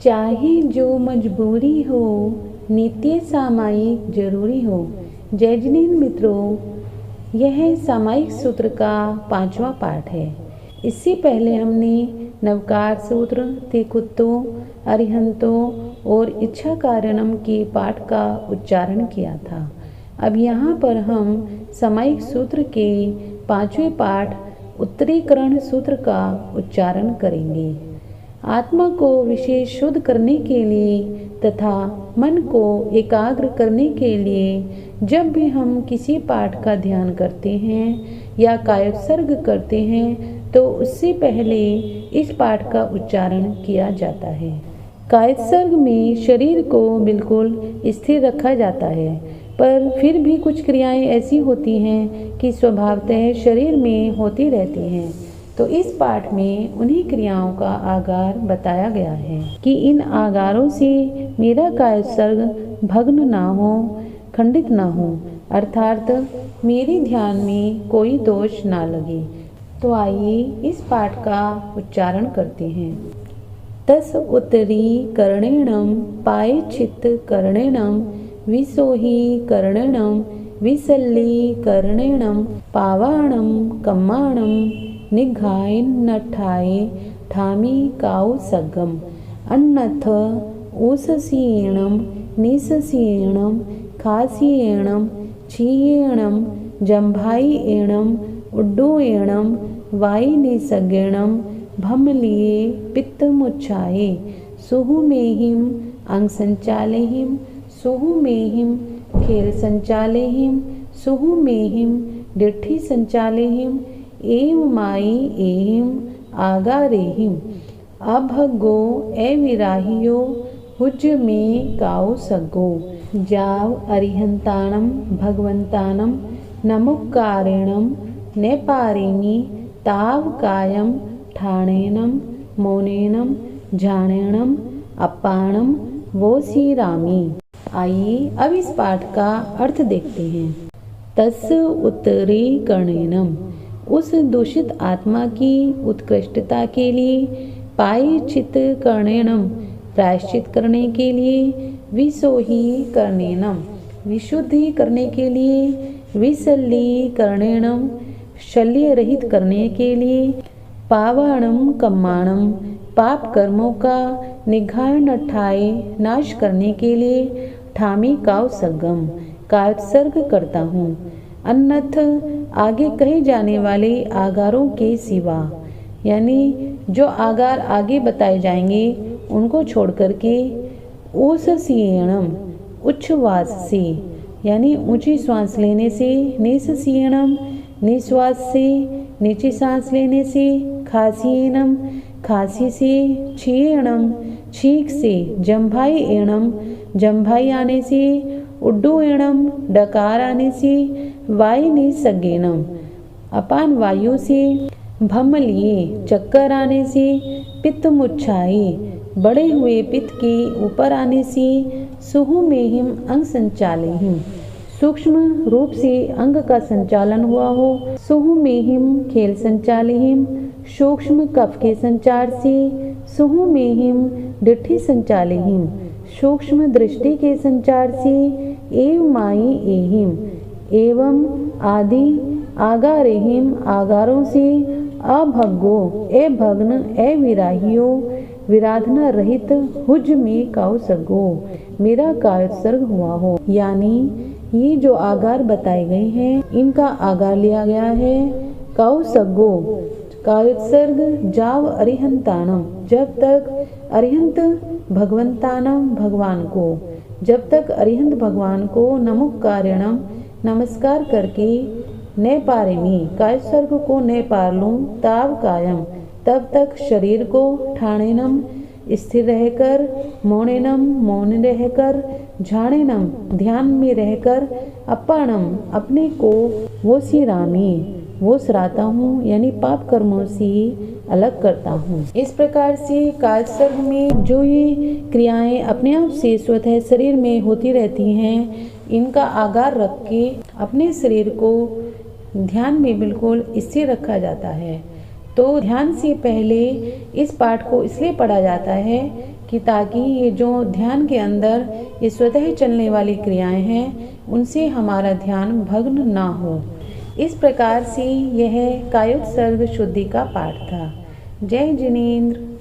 चाहे जो मजबूरी हो, नित्य सामायिक जरूरी हो। जय जिनेन्द्र मित्रों, यह सामायिक सूत्र का 5वां पाठ है। इससे पहले हमने नवकार सूत्र, तिकुत्तों, अरिहंतों और इच्छा कारणम के पाठ का उच्चारण किया था। अब यहाँ पर हम सामायिक सूत्र के 5वें पाठ उत्तरीकरण सूत्र का उच्चारण करेंगे। आत्मा को विशेष शुद्ध करने के लिए तथा मन को एकाग्र करने के लिए जब भी हम किसी पाठ का ध्यान करते हैं या कायोत्सर्ग करते हैं तो उससे पहले इस पाठ का उच्चारण किया जाता है। कायोत्सर्ग में शरीर को बिल्कुल स्थिर रखा जाता है, पर फिर भी कुछ क्रियाएं ऐसी होती हैं कि स्वभावतः शरीर में होती रहती हैं। तो इस पाठ में उन्हीं क्रियाओं का आगार बताया गया है कि इन आगारों से मेरा कायोत्सर्ग भग्न ना हो, खंडित ना हो, अर्थात मेरे ध्यान में कोई दोष ना लगे। तो आइए इस पाठ का उच्चारण करते हैं। तस् उत्तरी कर्णेणम पाय चित्त कर्णेणम विसोही कर्णेणम विसल्ली कर्णेणम पावाणम कम्माणम निघायन नठाए ठामी काउ सगम अन्नथ ऊससीणम निससीणम खासीणम छीयेणम जंभाईएणम उड्डूएणम वाईनिसगेणम भमलिये पित्तमुच्छाये सुहुमेहिम अंगसंचालेहिम सुहुमेहिम खेल संचालेहिम सुहुमेहिम डिठ्ठी संचालेहिम एव माई एहिम आगारेहिम अभगो एविराहियो हुज में काउ सगो जाव अरिहंताणम भगवंताणम नमुक्कारेणम नेपारिमी ताव कायम ठाणेनम मौनेनम झाणेनम अपाणम वो सीरामी। आइए अब इस पाठ का अर्थ देखते हैं। तस् उत्तरी कर्णेनम, उस दूषित आत्मा की उत्कृष्टता के लिए, पाई चित कर्णेनम, प्रायश्चित करने के लिए, विसोही कर्णेनम, विशुद्धि करने के लिए, विसल्ली कर्णेणम, शल्य रहित करने के लिए, पावाणम कम्माणम, पाप कर्मों का निघाय नठाए नाश करने के लिए, ठामी काव सगम, कायोत्सर्ग करता हूँ। अन्नथ, आगे कहे जाने वाले आगारों के सिवा, यानी जो आगार आगे बताए जाएंगे उनको छोड़ करके, ऊससीयणम, उच्छ्वास से, यानी ऊंची सांस लेने से, निससीयणम, निश्वास से, नीची सांस लेने से, खासीयणम, खांसी से, छीयणम, छींक से, जंभाईएणम, जंभाई आने से, उड्डूएणम, डकार आने से, वाईनिसगेणम, अपान वायु से, भमलिये, चक्कर आने से, पित्तमुच्छाई, बढ़े हुए पित्त के ऊपर आने से, सुहुमेहिम अंग संचालेहिम, सूक्ष्म रूप से अंग का संचालन हुआ हो, सुहुमेहिम खेल संचालेहिम, सूक्ष्म कफ के संचार से, सुहुमेहिम डिठ्ठी संचालेहिम, सूक्ष्म दृष्टि के संचार से, एव माई एहिम, एवं आदि आगारेहिम, आगारों से, अभग्गो, ए भग्न, ए विराहियो, विराधना रहित, हुज में काउ सगो, मेरा कायोत्सर्ग हुआ हो। यानी ये जो आगार बताए गए हैं इनका आगार लिया गया है काउ सगो, कायोत्सर्ग जाव अरिहंताणम, जब तक अरिहंत भगवंताणम, भगवान को, जब तक अरिहंत भगवान को नमुक्कारेणम, नमस्कार करके, न पारेमी, कायोत्सर्ग को न पार लूं, ताव कायम, तब तक शरीर को, ठाणेनम, स्थिर रहकर, मौनेनम, मौन रहकर, झाणेनम, ध्यान में रहकर, अपाणम, अपने को, वो सिरामी, वो सराता हूँ, यानी पाप कर्मों से अलग करता हूँ। इस प्रकार से कायोत्सर्ग में जो ये क्रियाएं अपने आप से स्वतः शरीर में होती रहती हैं, इनका आगार रख के अपने शरीर को ध्यान में बिल्कुल स्थिर रखा जाता है। तो ध्यान से पहले इस पाठ को इसलिए पढ़ा जाता है कि ताकि ये जो ध्यान के अंदर ये स्वतः चलने वाली क्रियाएं हैं उनसे हमारा ध्यान भग्न ना हो। इस प्रकार से यह कायोत्सर्ग शुद्धि का पाठ था। जय जिनेंद्र।